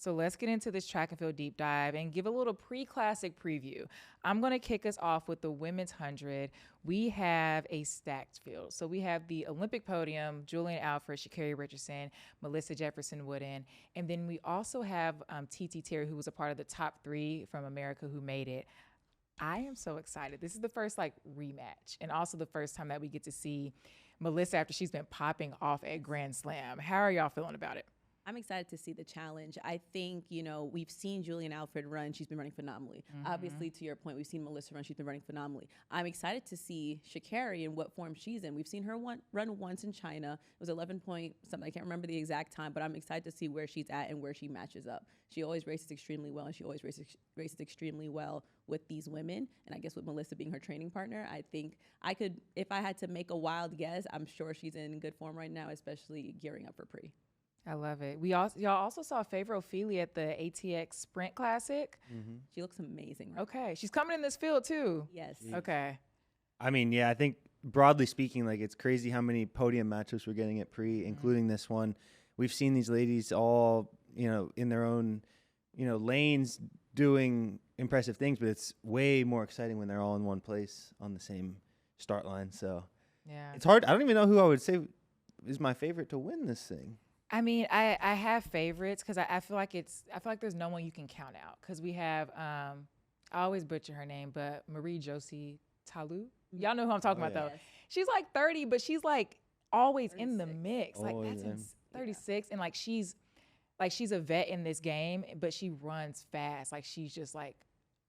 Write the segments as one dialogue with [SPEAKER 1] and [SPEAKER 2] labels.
[SPEAKER 1] So let's get into this track and field deep dive and give a little pre-classic preview. I'm going to kick us off with the women's 100. We have a stacked field. So we have the Olympic podium, Julian Alfred, Sha'Carri Richardson, Melissa Jefferson Wooden. And then we also have TT Terry, who was a part of the top 3 from America who made it. I am so excited. This is the first rematch, and also the first time that we get to see Melissa after she's been popping off at Grand Slam. How are y'all feeling about it?
[SPEAKER 2] I'm excited to see the challenge. I think, we've seen Julian Alfred run. She's been running phenomenally. Obviously, to your point, we've seen Melissa run. She's been running phenomenally. I'm excited to see Sha'Carri and what form she's in. We've seen her run once in China. It was 11 point something. I can't remember the exact time, but I'm excited to see where she's at and where she matches up. She always races extremely well, and she always races extremely well with these women. And I guess with Melissa being her training partner, I think I could, if I had to make a wild guess, I'm sure she's in good form right now, especially gearing up for pre.
[SPEAKER 1] I love it. Y'all also saw Favor Ophelia at the ATX Sprint Classic.
[SPEAKER 2] She looks amazing.
[SPEAKER 1] Okay. She's coming in this field too.
[SPEAKER 2] Yes.
[SPEAKER 1] Okay.
[SPEAKER 3] I mean, yeah, I think broadly speaking, it's crazy how many podium matchups we're getting at pre, including this one. We've seen these ladies all, in their own, lanes doing impressive things, but it's way more exciting when they're all in one place on the same start line. So
[SPEAKER 1] yeah,
[SPEAKER 3] it's hard. I don't even know who I would say is my favorite to win this thing.
[SPEAKER 1] I mean, I have favorites because I feel like there's no one you can count out because we have I always butcher her name, but Marie-Josie Talu. Y'all know who I'm talking about though.
[SPEAKER 2] Yes.
[SPEAKER 1] She's 30, but she's always 36. In the mix.
[SPEAKER 3] Oh,
[SPEAKER 1] That's
[SPEAKER 3] yeah.
[SPEAKER 1] 36, and she's a vet in this game, but she runs fast. She's just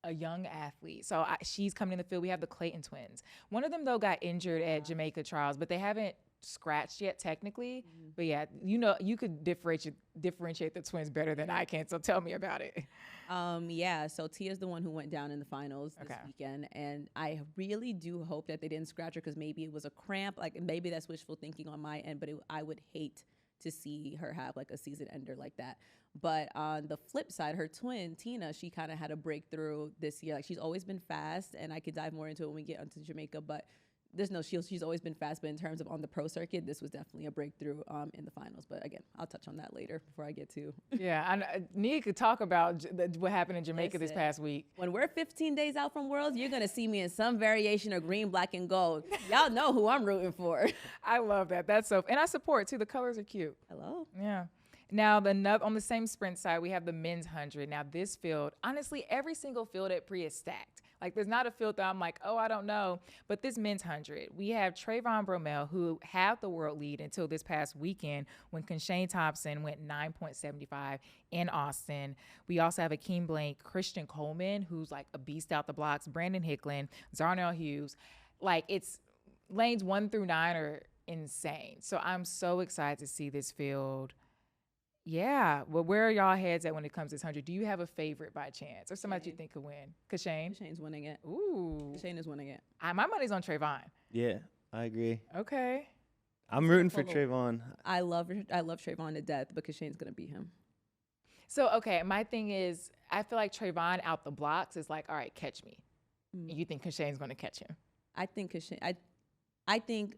[SPEAKER 1] a young athlete. So she's coming in the field. We have the Clayton twins. One of them though got injured at Jamaica trials, but they haven't scratched yet technically. But yeah, you could differentiate the twins better than I can. So tell me about it.
[SPEAKER 2] So Tia's the one who went down in the finals this weekend, and I really do hope that they didn't scratch her because maybe it was a cramp. Maybe that's wishful thinking on my end, but I would hate to see her have a season ender like that. But on the flip side, her twin Tina, she kind of had a breakthrough this year. She's always been fast, and I could dive more into it when we get onto Jamaica, but there's no shield. She's always been fast, but in terms of on the pro circuit, this was definitely a breakthrough in the finals. But again, I'll touch on that later before I get to.
[SPEAKER 1] Yeah, I Nia could talk about what happened in Jamaica this past week.
[SPEAKER 2] When we're 15 days out from Worlds, you're going to see me in some variation of green, black, and gold. Y'all know who I'm rooting for.
[SPEAKER 1] I love that. That's so, and I support too. The colors are cute.
[SPEAKER 2] Hello.
[SPEAKER 1] Yeah. Now, on the same sprint side, we have the men's 100. Now, this field, honestly, every single field at pre is stacked. There's not a field that I'm I don't know. But this men's 100, we have Trayvon Bromell, who had the world lead until this past weekend when Conshane Thompson went 9.75 in Austin. We also have Akeem Blank, Christian Coleman, who's a beast out the blocks, Brandon Hicklin, Zarnell Hughes. It's lanes 1 through 9 are insane. So I'm so excited to see this field. Yeah. Well, where are y'all heads at when it comes to this 100? Do you have a favorite by chance or somebody you think could win? Conshane?
[SPEAKER 2] Conshaine's winning it.
[SPEAKER 1] Ooh.
[SPEAKER 2] Conshane is winning it.
[SPEAKER 1] My money's on Trayvon.
[SPEAKER 3] Yeah, I agree.
[SPEAKER 1] Okay.
[SPEAKER 3] I'm rooting for Trayvon.
[SPEAKER 2] I love Trayvon to death, but Conshane's going to beat him.
[SPEAKER 1] So, okay, my thing is I feel like Trayvon out the blocks is all right, catch me. You think Conshane's going to catch him?
[SPEAKER 2] I think Conshane. I think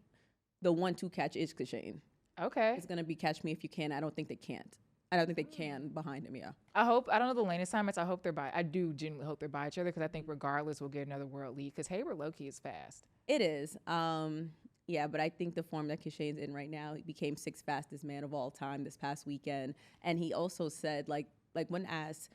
[SPEAKER 2] the 1-2 catch is Conshane.
[SPEAKER 1] Okay.
[SPEAKER 2] It's going to be catch me if you can. I don't think they can't. I don't think they can behind him, yeah.
[SPEAKER 1] I don't know the lane assignments. I do genuinely hope they're by each other because I think regardless we'll get another world lead because Hayward low-key is fast.
[SPEAKER 2] It is. Yeah, but I think the form that Conshane's in right now, he became 6th fastest man of all time this past weekend. And he also said, when asked,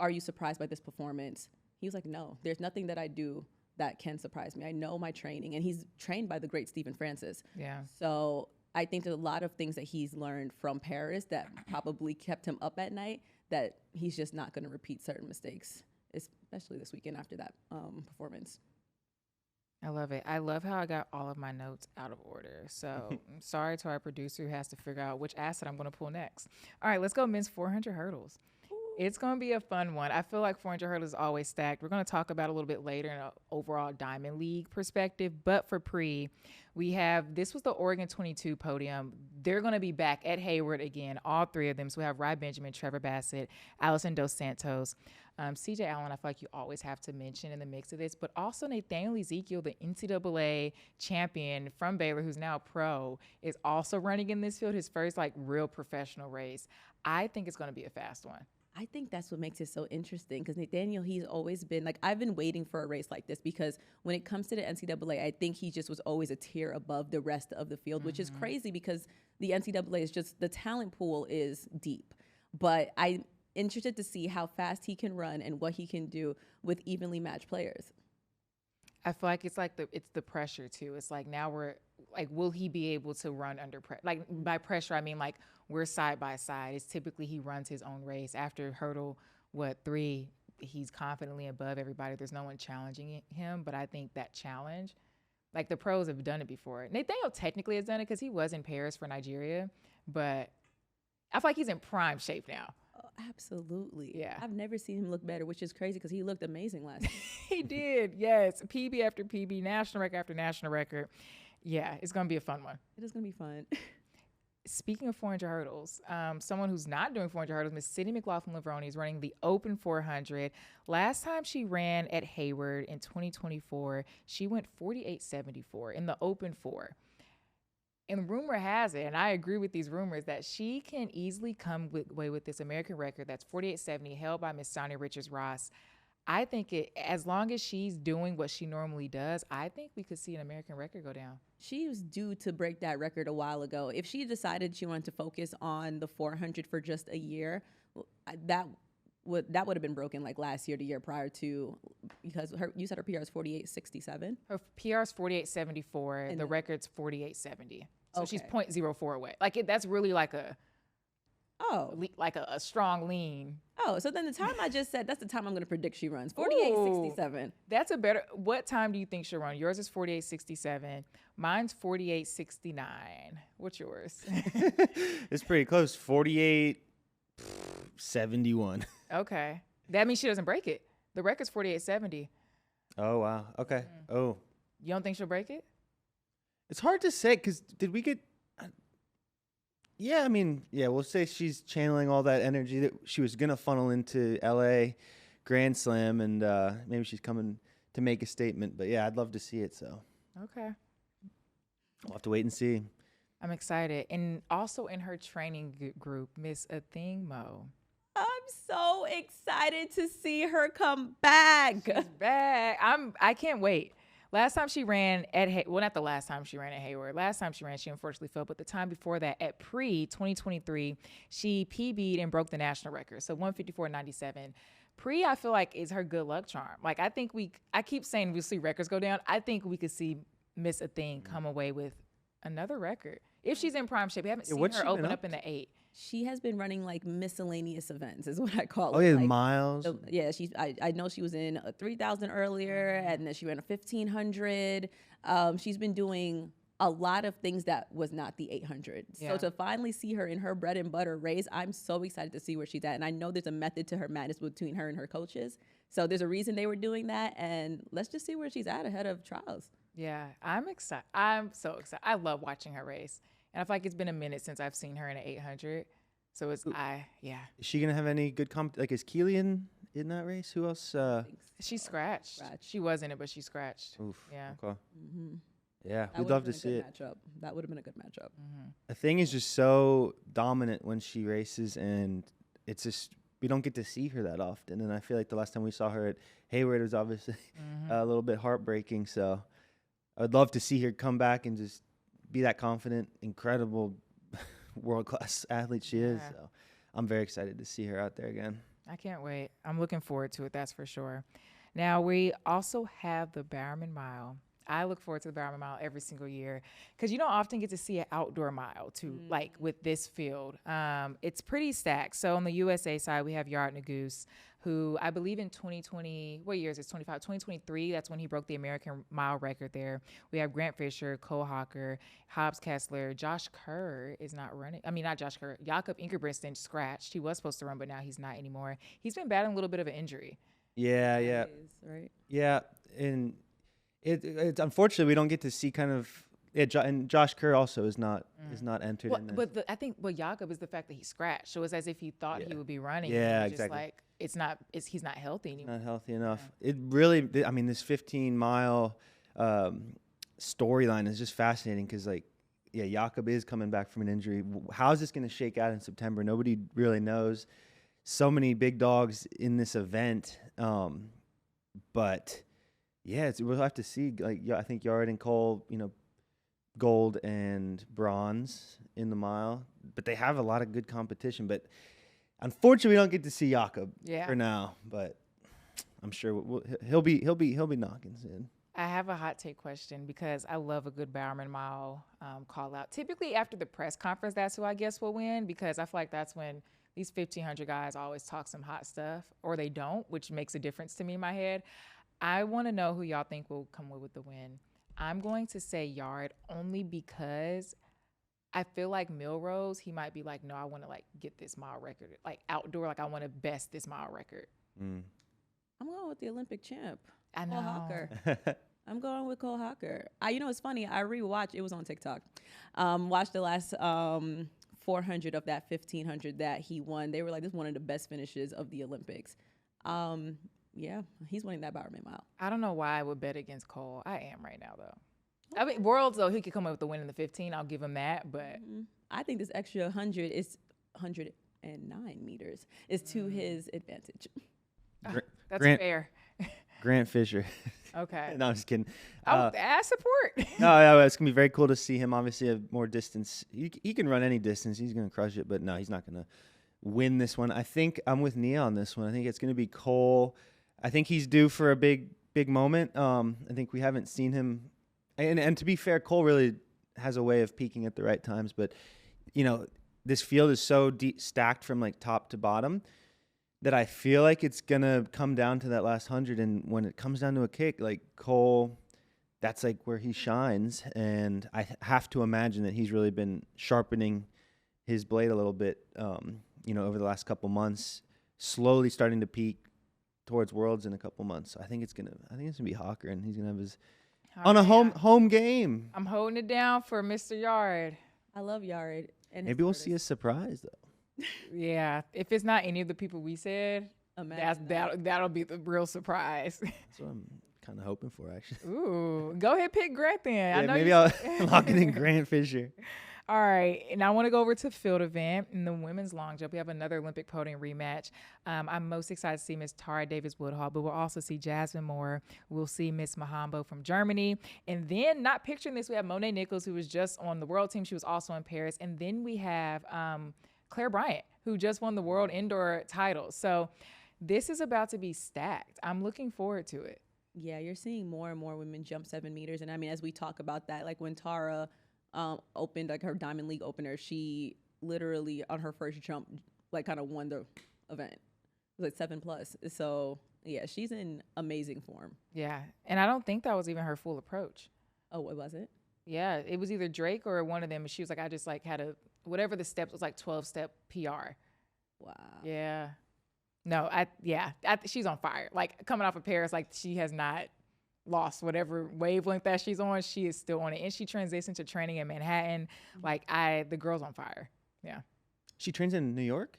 [SPEAKER 2] are you surprised by this performance? He was like, no, there's nothing that I do that can surprise me. I know my training. And he's trained by the great Stephen Francis.
[SPEAKER 1] Yeah.
[SPEAKER 2] So I think there's a lot of things that he's learned from Paris that probably kept him up at night that he's just not going to repeat certain mistakes, especially this weekend after that performance.
[SPEAKER 1] I love it. I love how I got all of my notes out of order. So I'm sorry to our producer who has to figure out which asset I'm going to pull next. All right, let's go men's 400 hurdles. It's going to be a fun one. I feel like 400 hurdles is always stacked. We're going to talk about it a little bit later in an overall Diamond League perspective. But for pre, this was the Oregon 22 podium. They're going to be back at Hayward again, all 3 of them. So we have Rye Benjamin, Trevor Bassett, Allison Dos Santos, CJ Allen. I feel like you always have to mention in the mix of this. But also Nathaniel Ezekiel, the NCAA champion from Baylor, who's now a pro, is also running in this field, his first real professional race. I think it's going to be a fast one.
[SPEAKER 2] I think that's what makes it so interesting because Nathaniel, he's always been like, I've been waiting for a race like this because when it comes to the NCAA, I think he just was always a tier above the rest of the field, which is crazy because the NCAA is just, the talent pool is deep. But I'm interested to see how fast he can run and what he can do with evenly matched players.
[SPEAKER 1] I feel like it's the pressure too. It's like now we're like, will he be able to run under pressure? Like by pressure, I mean like we're side by side. It's typically he runs his own race after hurdle 3. He's confidently above everybody. There's no one challenging him. But I think that challenge, like the pros have done it before. Nathaniel technically has done it because he was in Paris for Nigeria, but I feel like he's in prime shape now.
[SPEAKER 2] Absolutely.
[SPEAKER 1] Yeah.
[SPEAKER 2] I've never seen him look better, which is crazy because he looked amazing last year.
[SPEAKER 1] He did, yes. PB after PB, national record after national record. Yeah, it's going to be a fun one.
[SPEAKER 2] It is going to be fun.
[SPEAKER 1] Speaking of 400 hurdles, someone who's not doing 400 hurdles, Miss Sydney McLaughlin-Lavroni is running the Open 400. Last time she ran at Hayward in 2024, she went 48.74 in the Open 4. And rumor has it, and I agree with these rumors, that she can easily come away with this American record that's 48.70 held by Miss Sonia Richards-Ross. I think as long as she's doing what she normally does, I think we could see an American record go down.
[SPEAKER 2] She was due to break that record a while ago. If she decided she wanted to focus on the 400 for just a year, that would have been broken like last year, the year prior to, because you said her PR is 48.67.
[SPEAKER 1] Her PR is 48.74. The record's 48.70. So she's 0.04 away. Like that's really like a strong lean.
[SPEAKER 2] Oh, so then the time I just said, that's the time I'm going to predict she runs. 48.67.
[SPEAKER 1] That's a better. What time do you think she'll run? Yours is 48.67. Mine's 48.69. What's yours?
[SPEAKER 3] It's pretty close. 48.71.
[SPEAKER 1] Okay. That means she doesn't break it. The record's 48.70.
[SPEAKER 3] Oh, wow. Okay. Oh.
[SPEAKER 1] You don't think she'll break it?
[SPEAKER 3] It's hard to say because did we get... Yeah, I mean, yeah, we'll say she's channeling all that energy that she was going to funnel into LA Grand Slam, and maybe she's coming to make a statement. But yeah, I'd love to see it, so.
[SPEAKER 1] Okay.
[SPEAKER 3] We'll have to wait and see.
[SPEAKER 1] I'm excited. And also in her training group, Miss Athing Mo.
[SPEAKER 2] I'm so excited to see her come back.
[SPEAKER 1] She's back. I can't wait. Last time she ran at not the last time she ran at Hayward. Last time she ran, she unfortunately fell. But the time before that, at pre-2023, she PB'd and broke the national record. So 154.97. Pre, I feel like, is her good luck charm. Like, I keep saying we'll see records go down. I think we could see Miss Athing come away with another record. If she's in prime shape. We haven't seen her open up in the 8.
[SPEAKER 2] She has been running like miscellaneous events is what I call it.
[SPEAKER 3] Oh, yeah,
[SPEAKER 2] like,
[SPEAKER 3] miles.
[SPEAKER 2] Yeah, I know she was in a 3,000 earlier, and then she ran a 1,500. She's been doing a lot of things that was not the 800.
[SPEAKER 1] Yeah.
[SPEAKER 2] So to finally see her in her bread and butter race, I'm so excited to see where she's at. And I know there's a method to her madness between her and her coaches. So there's a reason they were doing that. And let's just see where she's at ahead of trials.
[SPEAKER 1] Yeah, I'm excited. I'm so excited. I love watching her race. And I feel like it's been a minute since I've seen her in an 800. So
[SPEAKER 3] Is she gonna have any good like is Keelan in that race? Who else?
[SPEAKER 1] She scratched. She was in it, but she scratched.
[SPEAKER 3] Oof.
[SPEAKER 1] Yeah.
[SPEAKER 3] Okay.
[SPEAKER 2] Mm-hmm.
[SPEAKER 3] Yeah,
[SPEAKER 2] That
[SPEAKER 3] we'd love to see it.
[SPEAKER 2] Matchup. That would have been a good matchup.
[SPEAKER 3] The thing is just so dominant when she races, and it's just we don't get to see her that often. And I feel like the last time we saw her at Hayward was obviously a little bit heartbreaking. So I'd love to see her come back and just be that confident, incredible, world-class athlete she is. So I'm very excited to see her out there again.
[SPEAKER 1] I can't wait. I'm looking forward to it, that's for sure. Now, we also have the Bowerman Mile. I look forward to the Bowerman Mile every single year because you don't often get to see an outdoor mile too, like with this field. It's pretty stacked. So on the USA side, we have Yard Nagoose, who I believe in 2020, what year is it? 2023, that's when he broke the American mile record there. We have Grant Fisher, Cole Hawker, Hobbs Kessler, Josh Kerr is not running. I mean, not Josh Kerr. Jakob Ingebrigtsen scratched. He was supposed to run, but now he's not anymore. He's been battling a little bit of an injury.
[SPEAKER 3] Yeah.
[SPEAKER 2] Right.
[SPEAKER 3] Yeah, and it's unfortunately we don't get to see kind of. Yeah, and Josh Kerr also is not entered in this.
[SPEAKER 1] But I think what Jakob is the fact that he scratched. So it's as if he thought he would be running.
[SPEAKER 3] Yeah,
[SPEAKER 1] just
[SPEAKER 3] exactly.
[SPEAKER 1] like he's not healthy anymore.
[SPEAKER 3] Not healthy enough. It really, I mean, this 15-mile storyline is just fascinating because, like, Jakob is coming back from an injury. How is this going to shake out in September? Nobody really knows. so many big dogs in this event. But yeah, we'll have to see. Like, I think Yard and Cole, gold and bronze in the mile, but they have a lot of good competition. But unfortunately, we don't get to see Jakob for now. But I'm sure he'll be knocking soon.
[SPEAKER 1] I have a hot take question because I love a good Bowerman mile call out. Typically after the press conference, that's who I guess will win, because I feel like that's when these 1,500 guys always talk some hot stuff, or they don't, which makes a difference to me in my head. I want to know who y'all think will come away with the win. I'm going to say Yard, only because I feel like Milrose, he might be like, no, I want to like get this mile record, like outdoor, like I want to best this mile record.
[SPEAKER 2] I'm going with the Olympic champ.
[SPEAKER 1] I know.
[SPEAKER 2] Cole Hawker. I'm going with Cole Hawker. It's funny. I rewatched. It was on TikTok. Watched the last 400 of that 1,500 that he won. They were like, this is one of the best finishes of the Olympics. Yeah, he's winning that Bowerman mile.
[SPEAKER 1] I don't know why I would bet against Cole. I am right now, though. I mean, Worlds, though, he could come up with the win in the 15. I'll give him that. But
[SPEAKER 2] I think this extra 100 is 109 meters is to his advantage.
[SPEAKER 1] That's fair.
[SPEAKER 3] Grant Fisher.
[SPEAKER 1] Okay.
[SPEAKER 3] No, I'm just kidding.
[SPEAKER 1] I support.
[SPEAKER 3] No, it's going to be very cool to see him. Obviously, have more distance. He can run any distance. He's going to crush it. But no, he's not going to win this one. I think I'm with Nia on this one. I think it's going to be Cole. I think he's due for a big moment. I think we haven't seen him. And to be fair, Cole really has a way of peaking at the right times. But, this field is so stacked from like top to bottom that I feel like it's going to come down to that last 100. And when it comes down to a kick, like Cole, that's like where he shines. And I have to imagine that he's really been sharpening his blade a little bit, over the last couple months, slowly starting to peak towards Worlds in a couple months. I think it's gonna be Hawker, and he's gonna have his home game.
[SPEAKER 1] I'm holding it down for Mr. Yard.
[SPEAKER 2] I love Yard. And
[SPEAKER 3] maybe we'll see a surprise though.
[SPEAKER 1] Yeah, if it's not any of the people we said, that'll be the real surprise.
[SPEAKER 3] That's what I'm kind of hoping for, actually.
[SPEAKER 1] Ooh, go ahead, pick Grant then.
[SPEAKER 3] Yeah, maybe I'll lock it in Grant Fisher.
[SPEAKER 1] All right, and I want to go over to field event in the women's long jump. We have another Olympic podium rematch. I'm most excited to see Miss Tara Davis-Woodhall, but we'll also see Jasmine Moore. We'll see Miss Mahambo from Germany. And then, not picturing this, we have Monet Nichols, who was just on the world team. She was also in Paris. And then we have Claire Bryant, who just won the world indoor title. So this is about to be stacked. I'm looking forward to it.
[SPEAKER 2] Yeah, you're seeing more and more women jump 7 meters. And I mean, as we talk about that, like when Tara opened like her Diamond League opener, she literally on her first jump like kind of won the event. It was like 7+. So yeah, she's in amazing form.
[SPEAKER 1] Yeah, and I don't think that was even her full approach.
[SPEAKER 2] Oh, what was it?
[SPEAKER 1] Yeah, it was either Drake or one of them. And she was like, I just like had whatever the steps was, like 12-step PR.
[SPEAKER 2] Wow.
[SPEAKER 1] Yeah. No, she's on fire. Like coming off of Paris, like she has not lost whatever wavelength that she's on. She is still on it. And she transitioned to training in Manhattan. Like the girl's on fire. Yeah.
[SPEAKER 3] She trains in New York?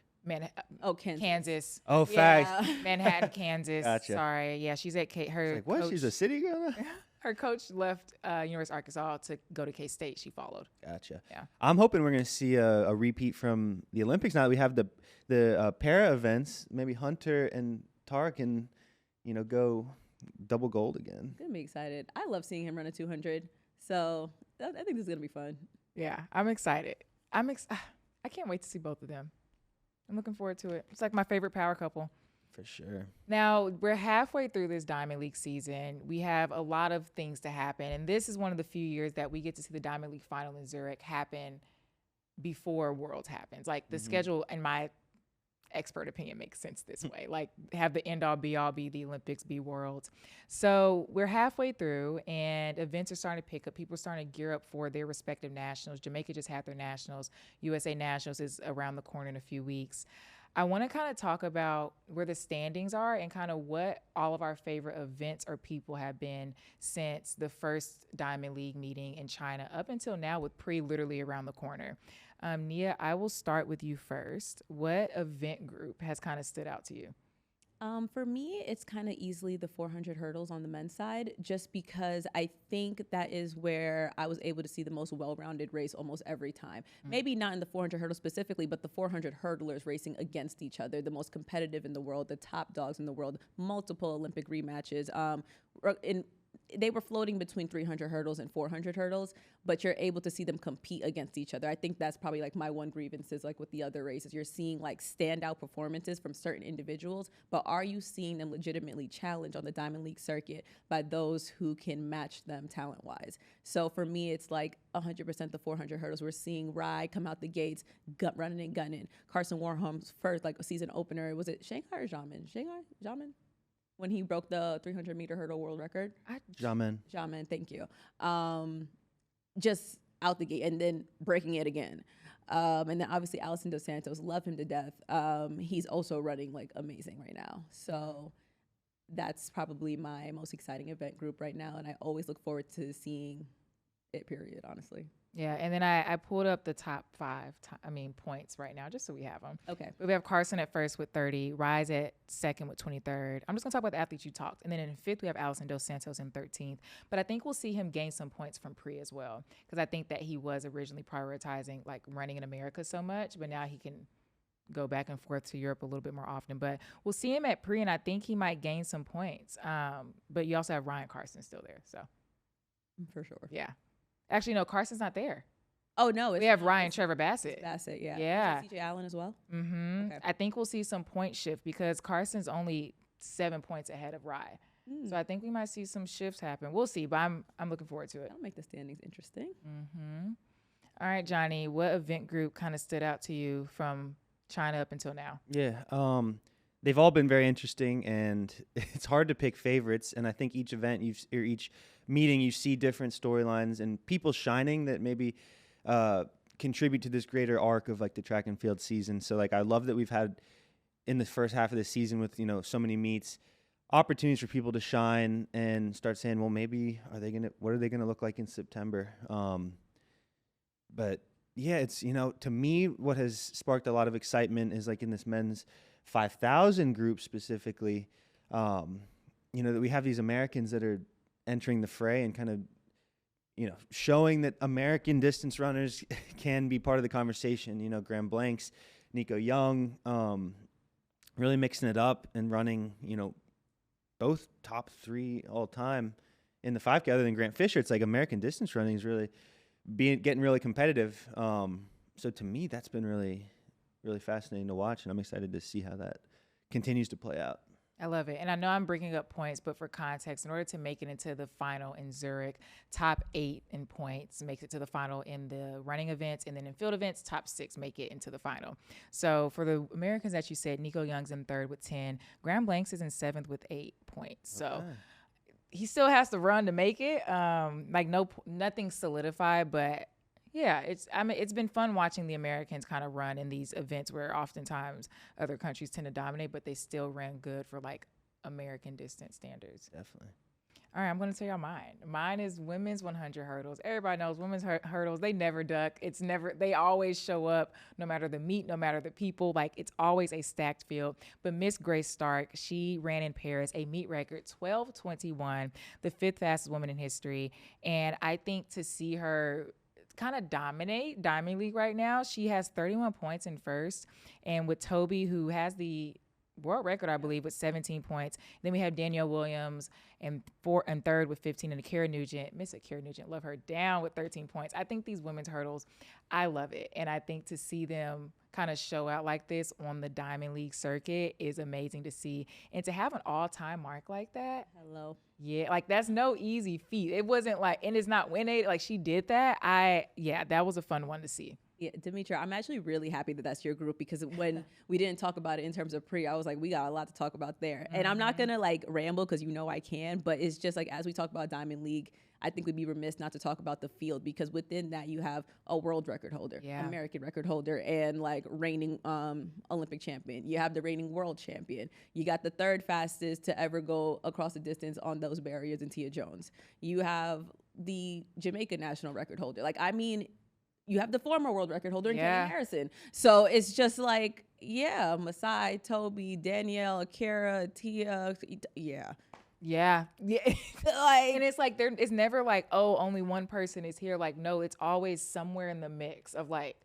[SPEAKER 1] Kansas.
[SPEAKER 3] Oh, facts.
[SPEAKER 1] Manhattan, Kansas.
[SPEAKER 3] Gotcha.
[SPEAKER 1] Sorry. Yeah, she's at her.
[SPEAKER 3] Like, what?
[SPEAKER 1] Coach,
[SPEAKER 3] She's a city girl?
[SPEAKER 1] her coach left University of Arkansas to go to K-State. She followed.
[SPEAKER 3] Gotcha.
[SPEAKER 1] Yeah.
[SPEAKER 3] I'm hoping we're going to see a repeat from the Olympics now that we have the para events. Maybe Hunter and Tara can, go double gold again.
[SPEAKER 2] Gonna be excited. I love seeing him run a 200. So I think this is gonna be fun.
[SPEAKER 1] Yeah, I'm excited. I can't wait to see both of them. I'm looking forward to it. It's like my favorite power couple.
[SPEAKER 3] For sure.
[SPEAKER 1] Now, we're halfway through this Diamond League season. We have a lot of things to happen. And this is one of the few years that we get to see the Diamond League final in Zurich happen before Worlds happens. Like the schedule, in my expert opinion, makes sense this way. Like have the end all be all be the Olympics, be Worlds. So we're halfway through and events are starting to pick up. People are starting to gear up for their respective nationals. Jamaica just had their nationals. USA Nationals is around the corner in a few weeks. I want to kind of talk about where the standings are and kind of what all of our favorite events or people have been since the first Diamond League meeting in China up until now, with Pre literally around the corner. Nia, I will start with you first. What event group has kind of stood out to you?
[SPEAKER 2] For me, it's kind of easily the 400 hurdles on the men's side, just because I think that is where I was able to see the most well-rounded race almost every time. Maybe not in the 400 hurdles specifically, but the 400 hurdlers racing against each other, the most competitive in the world, the top dogs in the world, multiple Olympic rematches. They were floating between 300 hurdles and 400 hurdles, but you're able to see them compete against each other. I think that's probably like my one grievance is like with the other races. You're seeing like standout performances from certain individuals, but are you seeing them legitimately challenge on the Diamond League circuit by those who can match them talent-wise? So for me, it's like 100% the 400 hurdles. We're seeing Rye come out the gates, running and gunning. Carson Warholm's first like a season opener. Was it Shanghai or Xiamen? Xiamen? When he broke the 300-meter hurdle world record.
[SPEAKER 3] Jamin,
[SPEAKER 2] thank you. Just out the gate and then breaking it again. And then obviously Allison Dos Santos, love him to death. He's also running like amazing right now. So that's probably my most exciting event group right now. And I always look forward to seeing it, period, honestly.
[SPEAKER 1] Yeah, and then I pulled up the top five, points right now, just so we have them.
[SPEAKER 2] Okay.
[SPEAKER 1] We have Carson at first with 30, Rise at second with 23rd. I'm just going to talk about the athletes you talked. And then in fifth, we have Allison Dos Santos in 13th. But I think we'll see him gain some points from Pre as well, because I think that he was originally prioritizing, like, running in America so much, but now he can go back and forth to Europe a little bit more often. But we'll see him at Pre, and I think he might gain some points. But you also have Ryan Carson still there, so.
[SPEAKER 2] For sure.
[SPEAKER 1] Yeah. Actually, no, Carson's not there.
[SPEAKER 2] Oh, no.
[SPEAKER 1] We have Ryan Trevor Bassett.
[SPEAKER 2] Bassett, yeah.
[SPEAKER 1] Yeah.
[SPEAKER 2] CJ Allen as well?
[SPEAKER 1] Mm-hmm.
[SPEAKER 2] Okay.
[SPEAKER 1] I think we'll see some point shift because Carson's only 7 points ahead of Rye. So I think we might see some shifts happen. We'll see, but I'm looking forward to it.
[SPEAKER 2] That'll make the standings interesting.
[SPEAKER 1] Mm-hmm. All right, Johnny, what event group kind of stood out to you from China up until now?
[SPEAKER 3] Yeah, they've all been very interesting, and it's hard to pick favorites. And I think each event or each meeting, you see different storylines and people shining that maybe contribute to this greater arc of like the track and field season. So like I love that we've had in the first half of the season with so many meets, opportunities for people to shine and start saying, well, maybe what are they gonna look like in September? But yeah, it's to me what has sparked a lot of excitement is like in this men's 5,000 group specifically, that we have these Americans that are entering the fray and kind of, showing that American distance runners can be part of the conversation. Graham Blanks, Nico Young, really mixing it up and running, both top 3 all time in the 5K other than Grant Fisher. It's like American distance running is really getting really competitive. So to me, that's been really, really fascinating to watch, and I'm excited to see how that continues to play out.
[SPEAKER 1] I love it. And I know I'm bringing up points, but for context, in order to make it into the final in Zurich, top 8 in points makes it to the final in the running events. And then in field events, top 6 make it into the final. So for the Americans that you said, Nico Young's in 3rd with 10. Graham Blanks is in 7th with 8 points. So he still has to run to make it. Nothing solidified, but yeah, it's been fun watching the Americans kind of run in these events where oftentimes other countries tend to dominate, but they still ran good for like American distance standards.
[SPEAKER 3] Definitely.
[SPEAKER 1] All right, I'm going to tell y'all mine. Mine is women's 100 hurdles. Everybody knows women's hurdles, they never duck. They always show up no matter the meet, no matter the people. Like, it's always a stacked field. But Miss Grace Stark, she ran in Paris a meet record 12:21, the 5th fastest woman in history. And I think to see her kind of dominate Diamond League right now, she has 31 points in first. And with Toby, who has the world record, I believe, with 17 points. Then we have Danielle Williams and 3rd with 15, and Akira Nugent. Miss Akira Nugent, love her, down with 13 points. I think these women's hurdles, I love it. And I think to see them kind of show out like this on the Diamond League circuit is amazing to see. And to have an all-time mark like that.
[SPEAKER 2] Hello.
[SPEAKER 1] Yeah, like that's no easy feat. It wasn't like, and it's not winning, like she did that. That was a fun one to see.
[SPEAKER 2] Yeah, Demetra, I'm actually really happy that that's your group, because when we didn't talk about it in terms of Pre, I was like, we got a lot to talk about there. And I'm not going to like ramble because I can, but it's just like as we talk about Diamond League, I think we'd be remiss not to talk about the field, because within that you have a world record holder, American record holder, and like reigning Olympic champion. You have the reigning world champion. You got the 3rd fastest to ever go across the distance on those barriers in Tia Jones. You have the Jamaica national record holder. Like, I mean, you have the former world record holder in
[SPEAKER 1] Yeah.
[SPEAKER 2] Kenny Harrison. So it's just like, yeah, Masai, Toby, Danielle, Akira, Tia, yeah.
[SPEAKER 1] Yeah.
[SPEAKER 2] Like,
[SPEAKER 1] And it's like it's never like, oh, only one person is here. Like, no, it's always somewhere in the mix of like,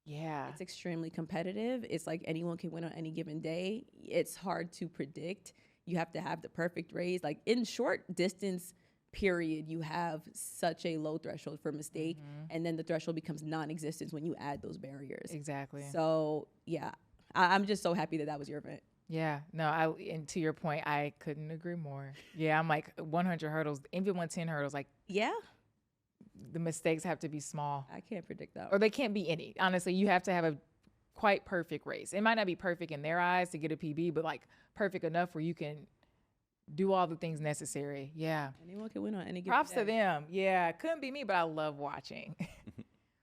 [SPEAKER 1] yeah.
[SPEAKER 2] it's extremely competitive. It's like anyone can win on any given day. It's hard to predict. You have to have the perfect race. Like in short distance period, you have such a low threshold for mistake, and then the threshold becomes non-existent when you add those barriers.
[SPEAKER 1] Exactly.
[SPEAKER 2] So yeah, I'm just so happy that was your event.
[SPEAKER 1] Yeah, no, and to your point, I couldn't agree more. Yeah, I'm like 100 hurdles, even 110 hurdles, like
[SPEAKER 2] Yeah,
[SPEAKER 1] the mistakes have to be small,
[SPEAKER 2] I can't predict that.
[SPEAKER 1] or they can't be any. Honestly, you have to have a quite perfect race. It might not be perfect in their eyes to get a PB, but like perfect enough where you can do all the things necessary. Yeah.
[SPEAKER 2] Anyone can win on any given
[SPEAKER 1] Props
[SPEAKER 2] day.
[SPEAKER 1] to them. Yeah, couldn't be me, but I love watching.